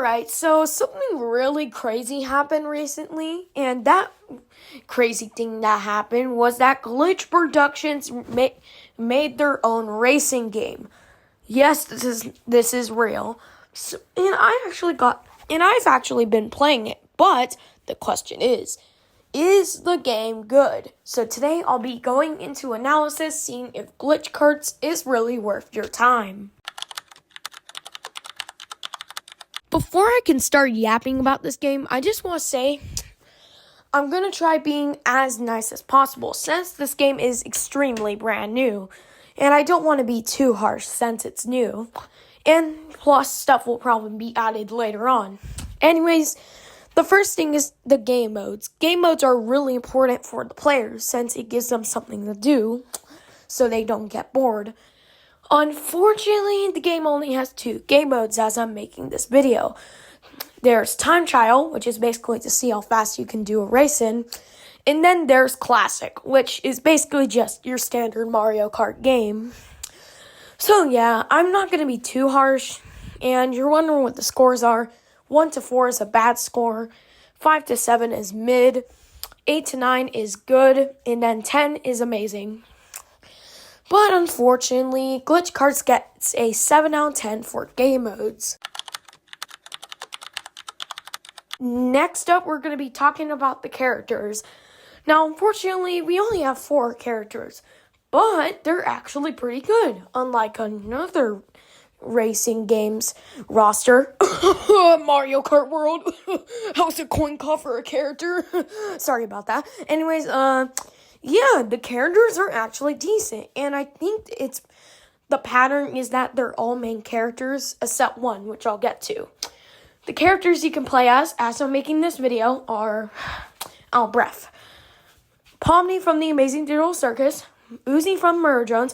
Alright, so something really crazy happened recently, and that crazy thing that happened was that Glitch Productions made their own racing game. Yes, this is real. So, and I've actually been playing it, but the question is the game good? So today I'll be going into analysis, seeing if Glitch Karts is really worth your time. Before I can start yapping about this game, I just want to say I'm going to try being as nice as possible since this game is extremely brand new. And I don't want to be too harsh since it's new. And plus, stuff will probably be added later on. Anyways, the first thing is the game modes. Game modes are really important for the players since it gives them something to do so they don't get bored. Unfortunately, the game only has 2 game modes as I'm making this video. There's time trial, which is basically to see how fast you can do a race in. And then there's classic, which is basically just your standard Mario Kart game. So yeah, I'm not going to be too harsh. And you're wondering what the scores are. 1 to 4 is a bad score. 5 to 7 is mid. 8 to 9 is good. And then 10 is amazing. But unfortunately, Glitch Karts gets a 7 out of 10 for game modes. Next up, we're going to be talking about the characters. Now, unfortunately, we only have 4 characters, but they're actually pretty good, unlike another racing games roster. Mario Kart World. How's a coin cost for a character? Sorry about that. Anyways, yeah, the characters are actually decent, and I think the pattern is that they're all main characters, except one, which I'll get to. The characters you can play as I'm making this video, are Breath, Pomni from the Amazing Digital Circus, Uzi from Murder Drones,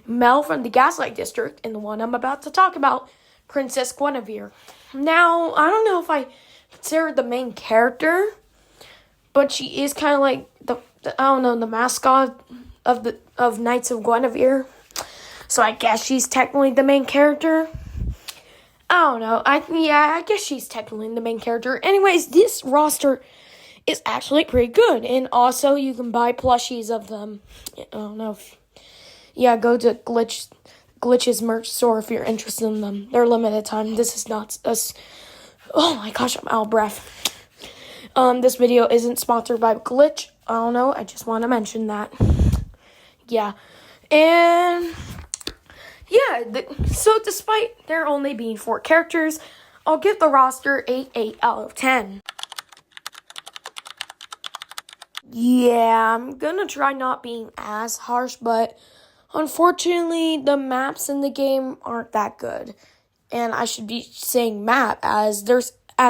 Mel from the Gaslight District, and the one I'm about to talk about, Princess Guinevere. Now, I don't know if I consider her the main character, but she is kind of like the mascot of Knights of Guinevere. So I guess she's technically the main character. I don't know. I guess she's technically the main character. Anyways, this roster is actually pretty good. And also, you can buy plushies of them. I don't know. Go to Glitch's merch store if you're interested in them. They're limited time. This is not us. Oh my gosh, I'm out of breath. This video isn't sponsored by Glitch. I don't know. I just want to mention that. Yeah. And so despite there only being 4 characters, I'll give the roster 8 out of 10. Yeah, I'm gonna try not being as harsh, but unfortunately, the maps in the game aren't that good. And I should be saying map as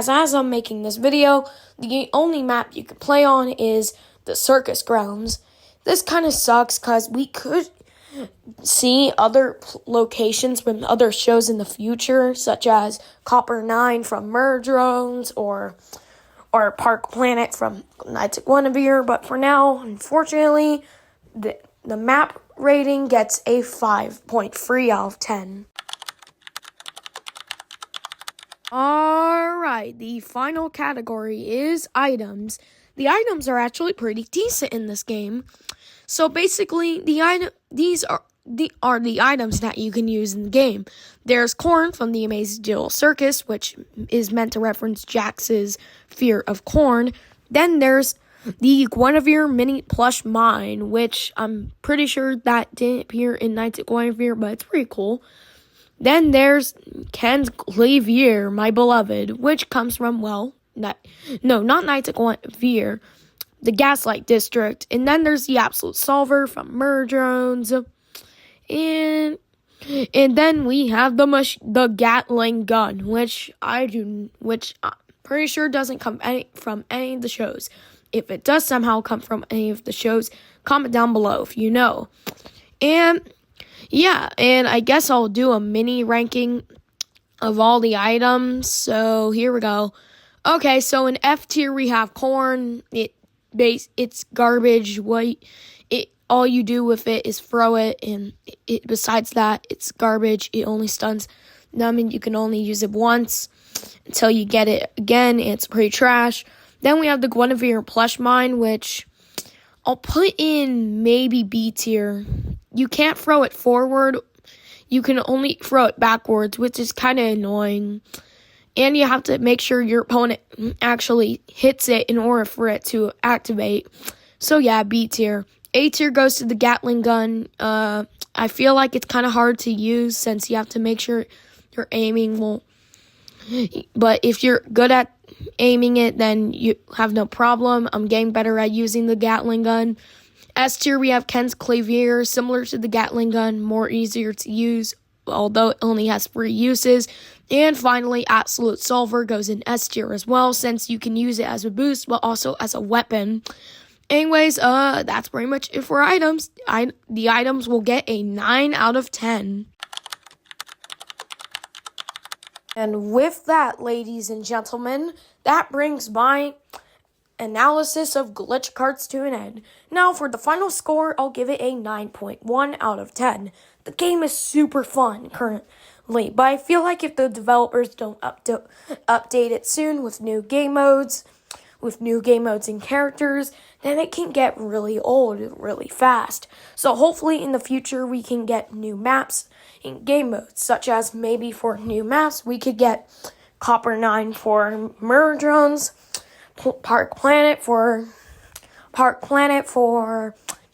I'm making this video, the only map you can play on is the circus grounds. This kind of sucks because we could see other locations from other shows in the future, such as Copper 9 from Murder Drones or Park Planet from Knights of Guinevere. But for now, unfortunately, the map rating gets a 5.3 out of 10. Alright, the final category is items. The items are actually pretty decent in this game. So basically, these are the items that you can use in the game. There's corn from the Amazing Digital Circus, which is meant to reference Jax's fear of corn. Then there's the Guinevere mini plush mine, which I'm pretty sure that didn't appear in Knights of Guinevere, but it's pretty cool. Then there's Ken's Clavier, my beloved, which comes from, not Knights of Guinevere, the Gaslight District. And then there's the Absolute Solver from Murder Drones. And then we have the Gatling gun, which I'm pretty sure doesn't come from any of the shows. If it does somehow come from any of the shows, comment down below if you know. And yeah, and I guess I'll do a mini ranking of all the items. So here we go. Okay, so in F tier we have corn. It's garbage. All you do with it is throw it, and besides that, it's garbage. It only stuns them, and you can only use it once. until you get it again. It's pretty trash. Then we have the Guinevere plush mine, which I'll put in maybe B tier. You can't throw it forward. You can only throw it backwards, which is kind of annoying. And you have to make sure your opponent actually hits it in order for it to activate. So yeah, B tier. A tier goes to the Gatling gun. I feel like it's kind of hard to use since you have to make sure you're aiming well. But if you're good at aiming it, then you have no problem. I'm getting better at using the Gatling gun. S tier, we have Ken's Clavier, similar to the Gatling gun, more easier to use, although it only has 3 uses. And finally, Absolute Solver goes in S tier as well, since you can use it as a boost, but also as a weapon. Anyways, that's pretty much it for items. The items will get a 9 out of 10. And with that, ladies and gentlemen, that brings my analysis of glitch carts to an end. Now, for the final score, I'll give it a 9.1 out of 10. The game is super fun currently, but I feel like if the developers don't update it soon with new game modes and characters, then it can get really old really fast. So hopefully in the future we can get new maps in game modes, such as maybe for new maps we could get Copper 9 for murder drones, Park Planet for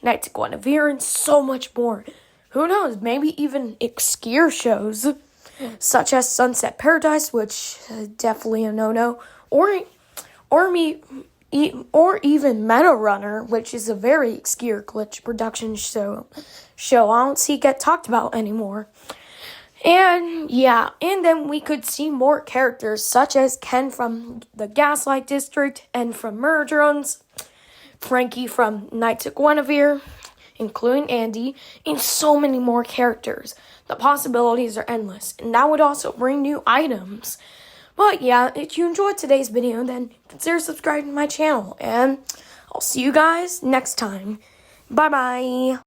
Knights of Guinevere, and so much more. Who knows, maybe even excure shows, such as Sunset Paradise, which definitely a no-no, or even Meta Runner, which is a very obscure glitch production show I don't see get talked about anymore. And yeah, and then we could see more characters such as Ken from the Gaslight District and from Murder Drones, Frankie from Knights of Guinevere, including Andy, and so many more characters. The possibilities are endless, and that would also bring new items. But yeah, if you enjoyed today's video, then consider subscribing to my channel, and I'll see you guys next time. Bye-bye.